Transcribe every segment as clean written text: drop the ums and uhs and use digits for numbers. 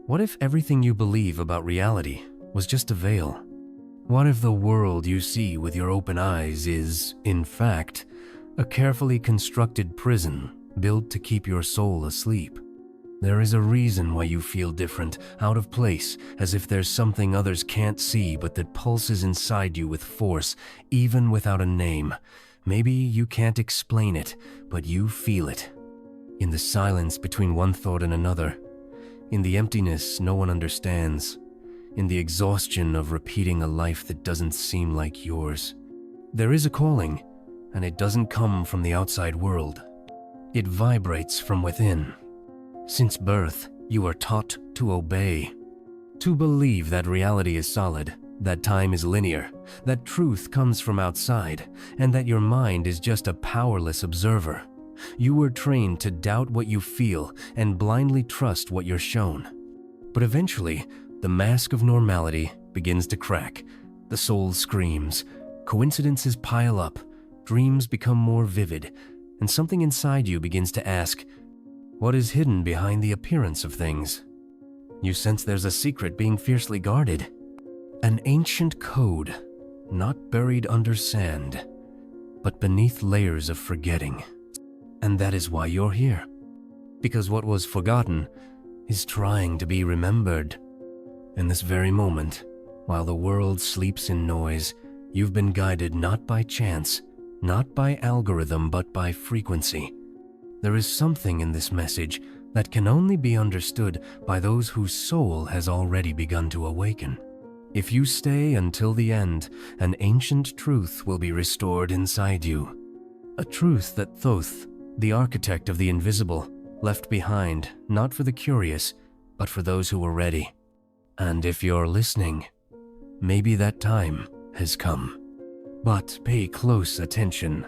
What if everything you believe about reality was just a veil? What if the world you see with your open eyes is, in fact, a carefully constructed prison built to keep your soul asleep? There is a reason why you feel different, out of place, as if there's something others can't see but that pulses inside you with force, even without a name. Maybe you can't explain it, but you feel it. In the silence between one thought and another, in the emptiness no one understands, in the exhaustion of repeating a life that doesn't seem like yours. There is a calling, and it doesn't come from the outside world. It vibrates from within. Since birth, you are taught to obey, to believe that reality is solid, that time is linear, that truth comes from outside, and that your mind is just a powerless observer. You were trained to doubt what you feel and blindly trust what you're shown. But eventually, the mask of normality begins to crack. The soul screams, coincidences pile up, dreams become more vivid, and something inside you begins to ask, what is hidden behind the appearance of things? You sense there's a secret being fiercely guarded. An ancient code, not buried under sand, but beneath layers of forgetting. And that is why you're here. Because what was forgotten is trying to be remembered. In this very moment, while the world sleeps in noise, you've been guided not by chance, not by algorithm, but by frequency. There is something in this message that can only be understood by those whose soul has already begun to awaken. If you stay until the end, an ancient truth will be restored inside you. A truth that Thoth, the architect of the invisible, left behind, not for the curious, but for those who were ready. And if you're listening, maybe that time has come. But pay close attention.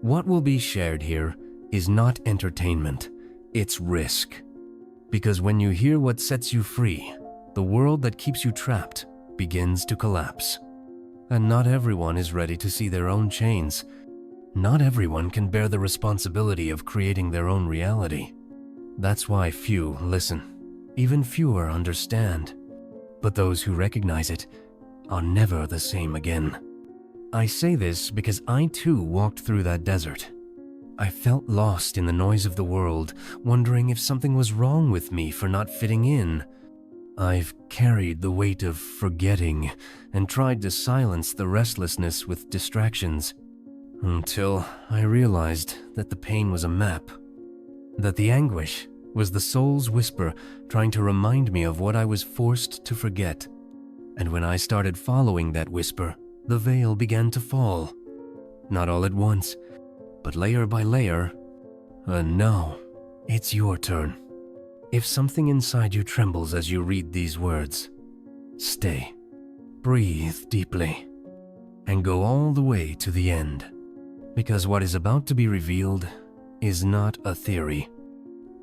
What will be shared here is not entertainment, it's risk. Because when you hear what sets you free, the world that keeps you trapped begins to collapse. And not everyone is ready to see their own chains. Not everyone can bear the responsibility of creating their own reality. That's why few listen. Even fewer understand. But those who recognize it are never the same again. I say this because I too walked through that desert. I felt lost in the noise of the world, wondering if something was wrong with me for not fitting in. I've carried the weight of forgetting and tried to silence the restlessness with distractions, until I realized that the pain was a map, that the anguish was the soul's whisper trying to remind me of what I was forced to forget. And when I started following that whisper, the veil began to fall. Not all at once, but layer by layer. And now, it's your turn. If something inside you trembles as you read these words, stay, breathe deeply, and go all the way to the end. Because what is about to be revealed is not a theory.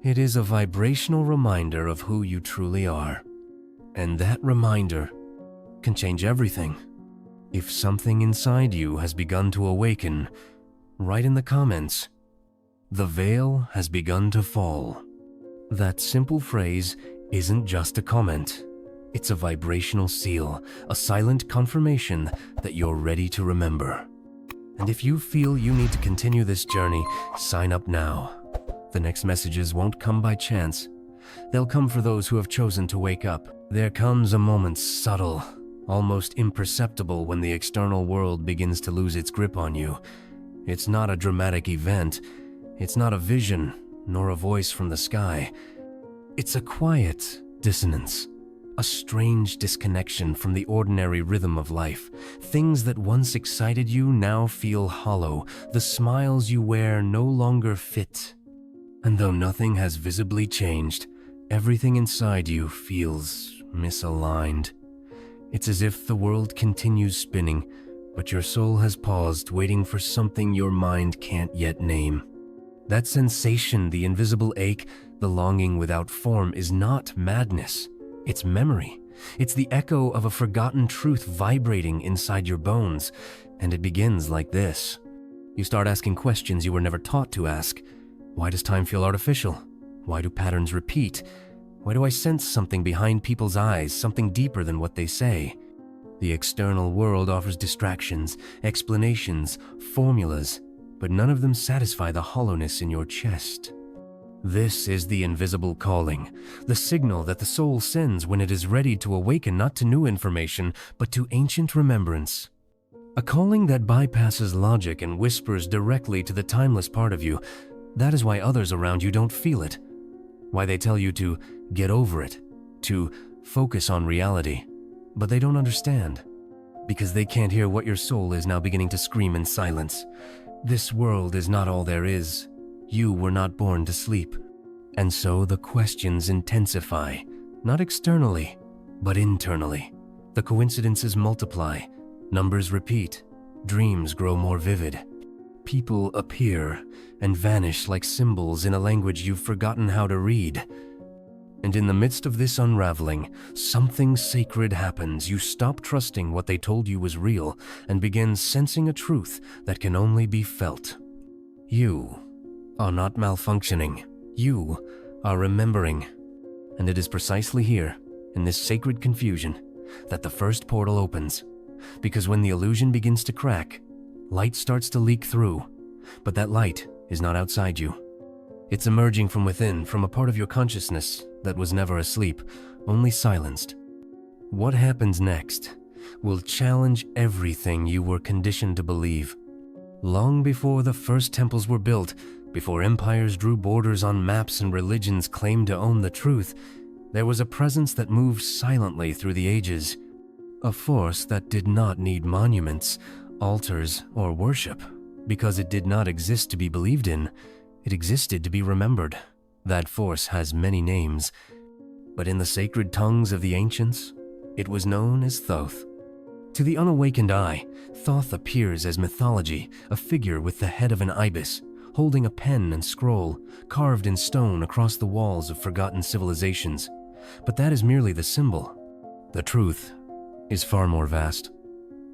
It is a vibrational reminder of who you truly are. And that reminder can change everything. If something inside you has begun to awaken, write in the comments, "The veil has begun to fall." That simple phrase isn't just a comment. It's a vibrational seal, a silent confirmation that you're ready to remember. And if you feel you need to continue this journey, sign up now. The next messages won't come by chance. They'll come for those who have chosen to wake up. There comes a moment subtle, almost imperceptible when the external world begins to lose its grip on you. It's not a dramatic event. It's not a vision, nor a voice from the sky. It's a quiet dissonance, a strange disconnection from the ordinary rhythm of life. Things that once excited you now feel hollow. The smiles you wear no longer fit. And though nothing has visibly changed, everything inside you feels misaligned. It's as if the world continues spinning, but your soul has paused, waiting for something your mind can't yet name. That sensation, the invisible ache, the longing without form, is not madness. It's memory. It's the echo of a forgotten truth vibrating inside your bones. And it begins like this. You start asking questions you were never taught to ask. Why does time feel artificial? Why do patterns repeat? Why do I sense something behind people's eyes, something deeper than what they say? The external world offers distractions, explanations, formulas, but none of them satisfy the hollowness in your chest. This is the invisible calling, the signal that the soul sends when it is ready to awaken not to new information, but to ancient remembrance. A calling that bypasses logic and whispers directly to the timeless part of you. That is why others around you don't feel it. Why they tell you to get over it, to focus on reality. But they don't understand, because they can't hear what your soul is now beginning to scream in silence. This world is not all there is. You were not born to sleep. And so the questions intensify, not externally, but internally. The coincidences multiply, numbers repeat, dreams grow more vivid. People appear and vanish like symbols in a language you've forgotten how to read. And in the midst of this unraveling, something sacred happens. You stop trusting what they told you was real and begin sensing a truth that can only be felt. You are not malfunctioning. You are remembering. And it is precisely here, in this sacred confusion, that the first portal opens. Because when the illusion begins to crack, light starts to leak through. But that light is not outside you. It's emerging from within, from a part of your consciousness that was never asleep, only silenced. What happens next will challenge everything you were conditioned to believe. Long before the first temples were built, before empires drew borders on maps and religions claimed to own the truth, there was a presence that moved silently through the ages. A force that did not need monuments, altars, or worship, because it did not exist to be believed in. It existed to be remembered. That force has many names, but in the sacred tongues of the ancients, it was known as Thoth. To the unawakened eye, Thoth appears as mythology, a figure with the head of an ibis, holding a pen and scroll, carved in stone across the walls of forgotten civilizations. But that is merely the symbol. The truth is far more vast.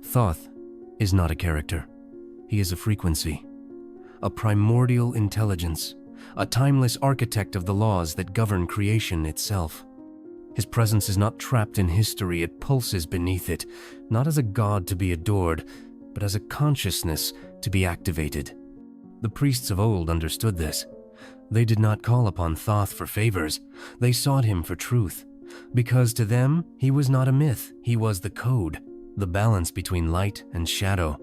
Thoth is not a character. He is a frequency, a primordial intelligence, a timeless architect of the laws that govern creation itself. His presence is not trapped in history, it pulses beneath it, not as a god to be adored, but as a consciousness to be activated. The priests of old understood this. They did not call upon Thoth for favors, they sought him for truth, because to them he was not a myth, he was the code, the balance between light and shadow,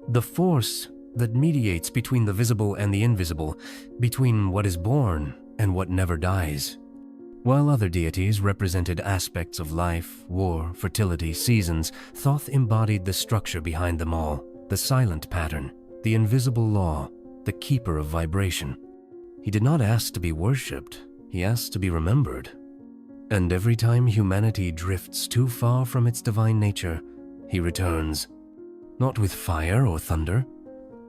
the force that mediates between the visible and the invisible, between what is born and what never dies. While other deities represented aspects of life, war, fertility, seasons, Thoth embodied the structure behind them all, the silent pattern, the invisible law, the keeper of vibration. He did not ask to be worshipped, he asked to be remembered. And every time humanity drifts too far from its divine nature, he returns, not with fire or thunder,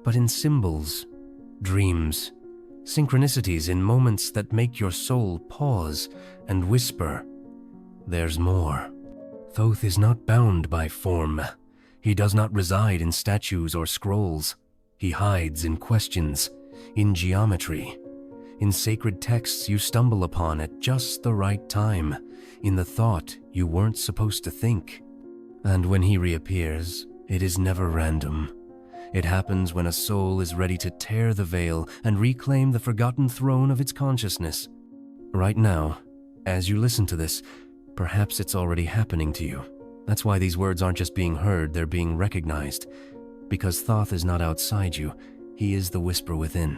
but in symbols, dreams, synchronicities, in moments that make your soul pause and whisper, "There's more." Thoth is not bound by form. He does not reside in statues or scrolls. He hides in questions, in geometry, in sacred texts you stumble upon at just the right time, in the thought you weren't supposed to think. And when he reappears, it is never random. It happens when a soul is ready to tear the veil and reclaim the forgotten throne of its consciousness. Right now, as you listen to this, perhaps it's already happening to you. That's why these words aren't just being heard, they're being recognized. Because Thoth is not outside you, he is the whisper within.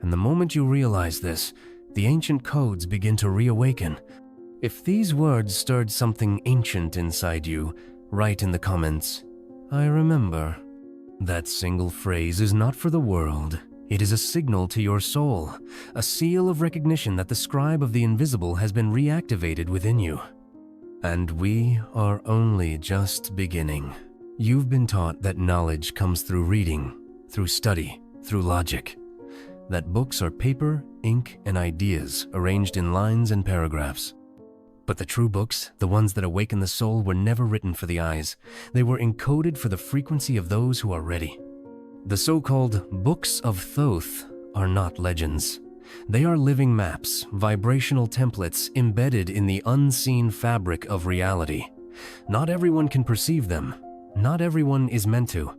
And the moment you realize this, the ancient codes begin to reawaken. If these words stirred something ancient inside you, write in the comments, "I remember." That single phrase is not for the world. It is a signal to your soul, a seal of recognition that the scribe of the invisible has been reactivated within you. And we are only just beginning. You've been taught that knowledge comes through reading, through study, through logic. That books are paper, ink, and ideas arranged in lines and paragraphs. But the true books, the ones that awaken the soul, were never written for the eyes. They were encoded for the frequency of those who are ready. The so-called books of Thoth are not legends. They are living maps, vibrational templates embedded in the unseen fabric of reality. Not everyone can perceive them. Not everyone is meant to.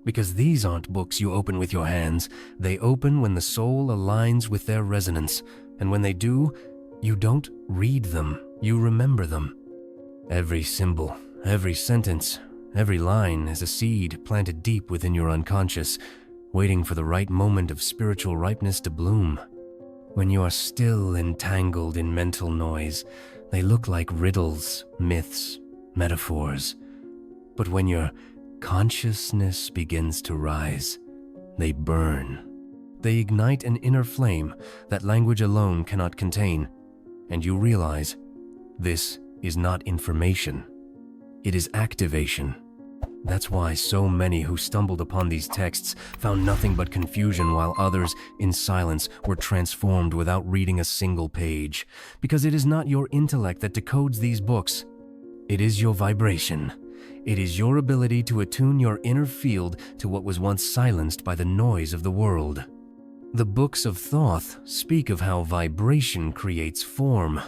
Because these aren't books you open with your hands. They open when the soul aligns with their resonance. And when they do, you don't read them, you remember them. Every symbol, every sentence, every line is a seed planted deep within your unconscious, waiting for the right moment of spiritual ripeness to bloom. When you are still entangled in mental noise, they look like riddles, myths, metaphors. But when your consciousness begins to rise, they burn. They ignite an inner flame that language alone cannot contain, and you realize this is not information. It is activation. That's why so many who stumbled upon these texts found nothing but confusion, while others, in silence, were transformed without reading a single page. Because it is not your intellect that decodes these books. It is your vibration. It is your ability to attune your inner field to what was once silenced by the noise of the world. The books of Thoth speak of how vibration creates form,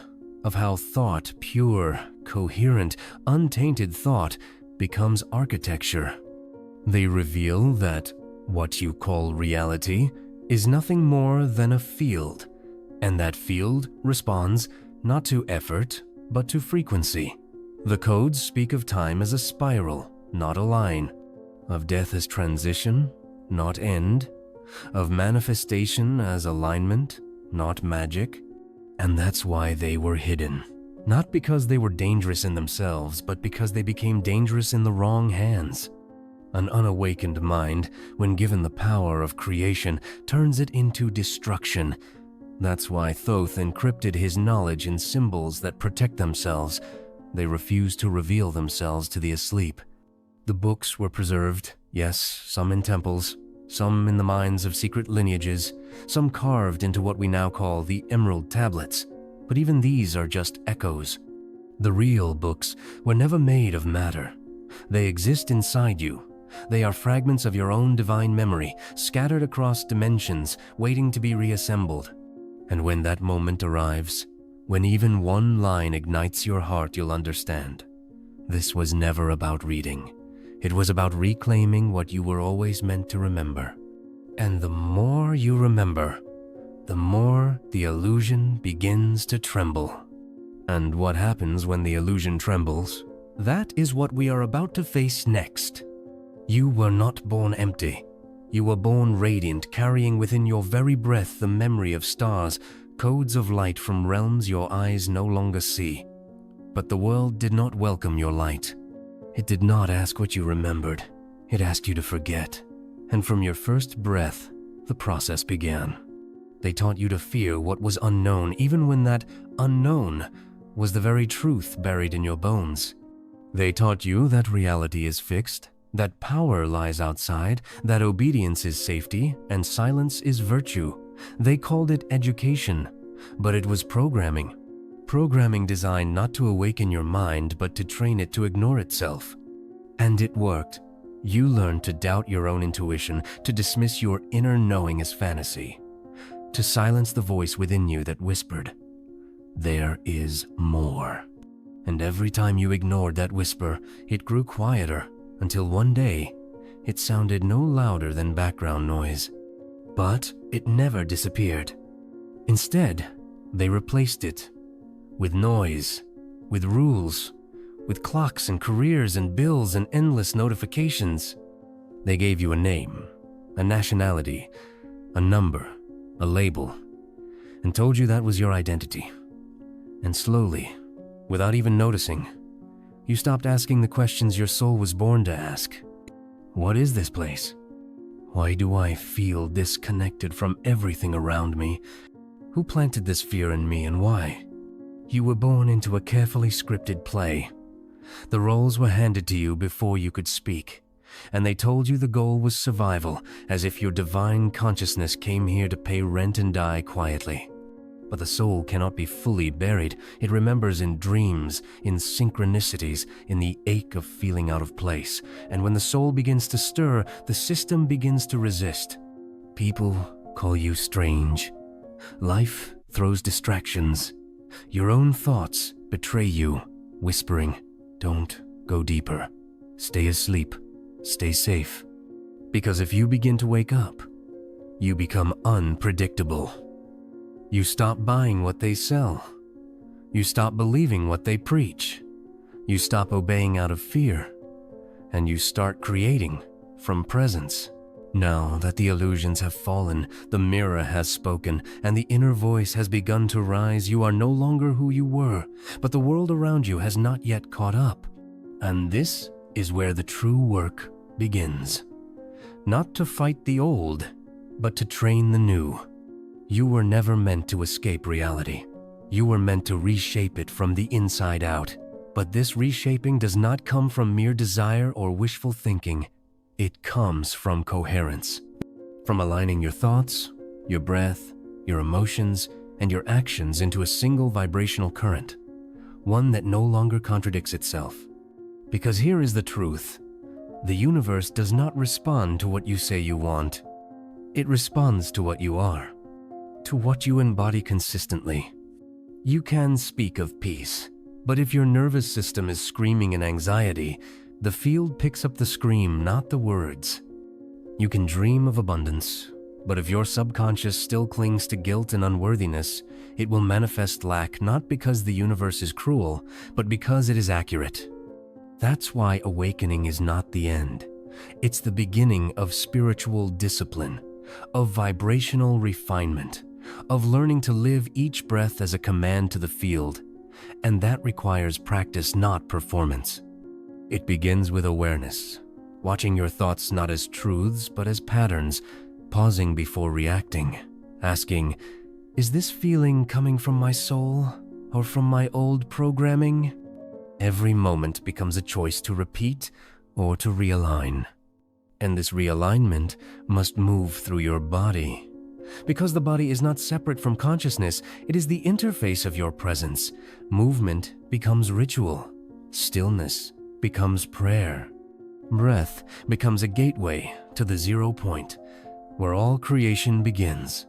of how thought, pure, coherent, untainted thought, becomes architecture. They reveal that what you call reality is nothing more than a field, and that field responds not to effort, but to frequency. The codes speak of time as a spiral, not a line, of death as transition, not end, of manifestation as alignment, not magic. And that's why they were hidden. Not because they were dangerous in themselves, but because they became dangerous in the wrong hands. An unawakened mind, when given the power of creation, turns it into destruction. That's why Thoth encrypted his knowledge in symbols that protect themselves. They refused to reveal themselves to the asleep. The books were preserved, yes, some in temples, some in the minds of secret lineages, some carved into what we now call the Emerald Tablets. But even these are just echoes. The real books were never made of matter. They exist inside you. They are fragments of your own divine memory, scattered across dimensions, waiting to be reassembled. And when that moment arrives, when even one line ignites your heart, you'll understand. This was never about reading. It was about reclaiming what you were always meant to remember. And the more you remember, the more the illusion begins to tremble. And what happens when the illusion trembles? That is what we are about to face next. You were not born empty. You were born radiant, carrying within your very breath the memory of stars, codes of light from realms your eyes no longer see. But the world did not welcome your light. It did not ask what you remembered. It asked you to forget. And from your first breath, the process began. They taught you to fear what was unknown, even when that unknown was the very truth buried in your bones. They taught you that reality is fixed, that power lies outside, that obedience is safety, and silence is virtue. They called it education, but it was programming. Programming designed not to awaken your mind, but to train it to ignore itself. And it worked. You learned to doubt your own intuition, to dismiss your inner knowing as fantasy, to silence the voice within you that whispered, "There is more." And every time you ignored that whisper, it grew quieter, until one day, it sounded no louder than background noise. But it never disappeared. Instead, they replaced it with noise, with rules, with clocks and careers and bills and endless notifications. They gave you a name, a nationality, a number, a label, and told you that was your identity. And slowly, without even noticing, you stopped asking the questions your soul was born to ask. What is this place? Why do I feel disconnected from everything around me? Who planted this fear in me and why? You were born into a carefully scripted play. The roles were handed to you before you could speak, and they told you the goal was survival, as if your divine consciousness came here to pay rent and die quietly. But the soul cannot be fully buried. It remembers in dreams, in synchronicities, in the ache of feeling out of place. And when the soul begins to stir, the system begins to resist. People call you strange. Life throws distractions. Your own thoughts betray you, whispering, "Don't go deeper. Stay asleep. Stay safe." Because if you begin to wake up, you become unpredictable. You stop buying what they sell. You stop believing what they preach. You stop obeying out of fear. And you start creating from presence. Now that the illusions have fallen, the mirror has spoken, and the inner voice has begun to rise, you are no longer who you were, but the world around you has not yet caught up. And this is where the true work begins. Not to fight the old, but to train the new. You were never meant to escape reality. You were meant to reshape it from the inside out. But this reshaping does not come from mere desire or wishful thinking. It comes from coherence. From aligning your thoughts, your breath, your emotions, and your actions into a single vibrational current. One that no longer contradicts itself. Because here is the truth. The universe does not respond to what you say you want. It responds to what you are. To what you embody consistently. You can speak of peace. But if your nervous system is screaming in anxiety, the field picks up the scream, not the words. You can dream of abundance, but if your subconscious still clings to guilt and unworthiness, it will manifest lack not because the universe is cruel, but because it is accurate. That's why awakening is not the end. It's the beginning of spiritual discipline, of vibrational refinement, of learning to live each breath as a command to the field. And that requires practice, not performance. It begins with awareness, watching your thoughts not as truths, but as patterns, pausing before reacting, asking, "Is this feeling coming from my soul or from my old programming?" Every moment becomes a choice to repeat or to realign. And this realignment must move through your body. Because the body is not separate from consciousness, it is the interface of your presence. Movement becomes ritual. Stillness becomes prayer. Breath becomes a gateway to the 0 point, where all creation begins.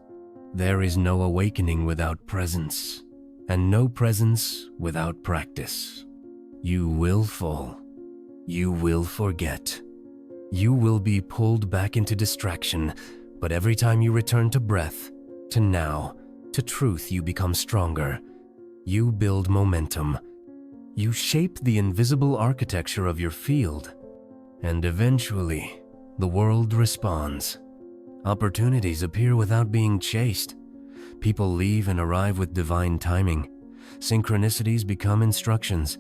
There is no awakening without presence, and no presence without practice. You will fall. You will forget. You will be pulled back into distraction. But every time you return to breath, to now, to truth, you become stronger. You build momentum. You shape the invisible architecture of your field. And eventually, the world responds. Opportunities appear without being chased. People leave and arrive with divine timing. Synchronicities become instructions.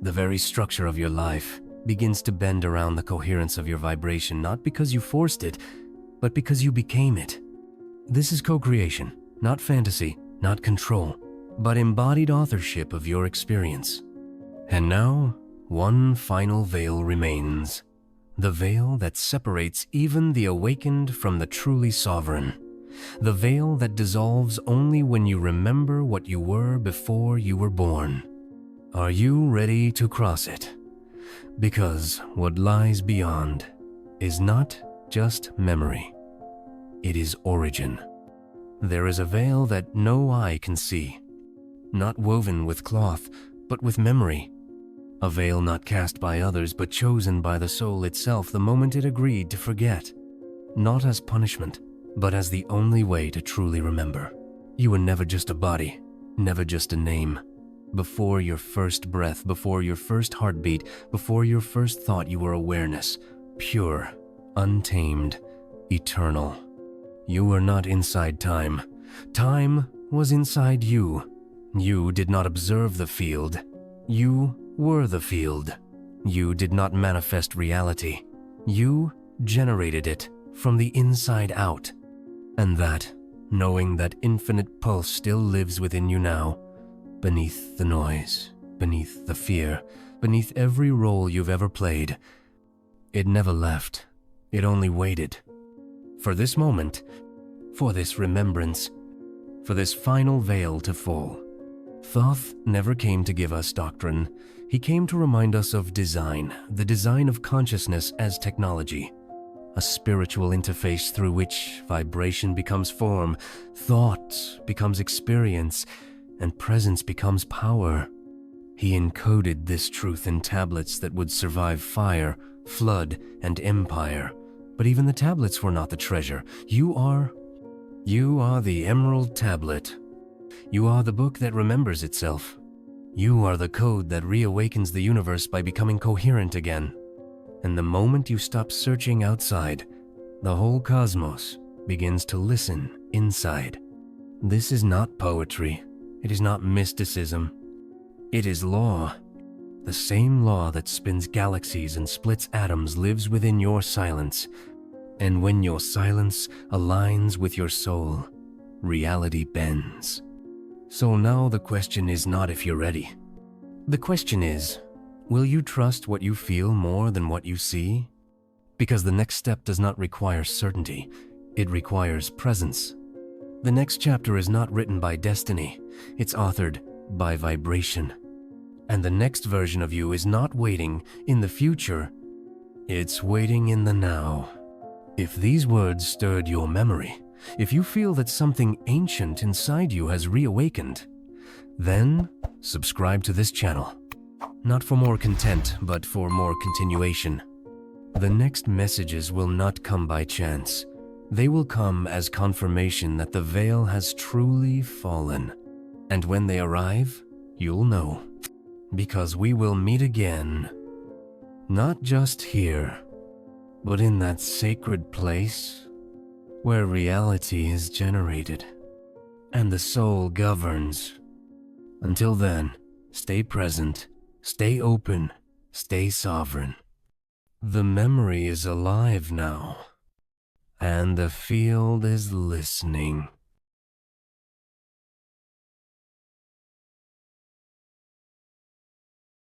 The very structure of your life begins to bend around the coherence of your vibration, not because you forced it, but because you became it. This is co-creation, not fantasy, not control, but embodied authorship of your experience. And now, one final veil remains. The veil that separates even the awakened from the truly sovereign. The veil that dissolves only when you remember what you were before you were born. Are you ready to cross it? Because what lies beyond is not just memory. It is origin. There is a veil that no eye can see, not woven with cloth, but with memory. A veil not cast by others, but chosen by the soul itself the moment it agreed to forget. Not as punishment, but as the only way to truly remember. You were never just a body, never just a name. Before your first breath, before your first heartbeat, before your first thought, you were awareness, pure, untamed, eternal. You were not inside time. Time was inside you. You did not observe the field. You were the field. You did not manifest reality. You generated it from the inside out. And that, knowing that infinite pulse still lives within you now, beneath the noise, beneath the fear, beneath every role you've ever played, it never left. It only waited. For this moment, for this remembrance, for this final veil to fall. Thoth never came to give us doctrine. He came to remind us of design, the design of consciousness as technology. a spiritual interface through which vibration becomes form, thought becomes experience, and presence becomes power. He encoded this truth in tablets that would survive fire, flood, and empire. But even the tablets were not the treasure. You are the Emerald Tablet. You are the book that remembers itself. You are the code that reawakens the universe by becoming coherent again. And the moment you stop searching outside, the whole cosmos begins to listen inside. This is not poetry. It is not mysticism. It is law. The same law that spins galaxies and splits atoms lives within your silence. And when your silence aligns with your soul, reality bends. So now the question is not if you're ready. The question is, will you trust what you feel more than what you see? Because the next step does not require certainty, it requires presence. The next chapter is not written by destiny, it's authored by vibration. And the next version of you is not waiting in the future, it's waiting in the now. If these words stirred your memory, if you feel that something ancient inside you has reawakened, then subscribe to this channel. Not for more content, but for more continuation. The next messages will not come by chance. They will come as confirmation that the veil has truly fallen. And when they arrive, you'll know. Because we will meet again. Not just here, but in that sacred place where reality is generated and the soul governs. Until then, stay present, stay open, stay sovereign. The memory is alive now, and the field is listening.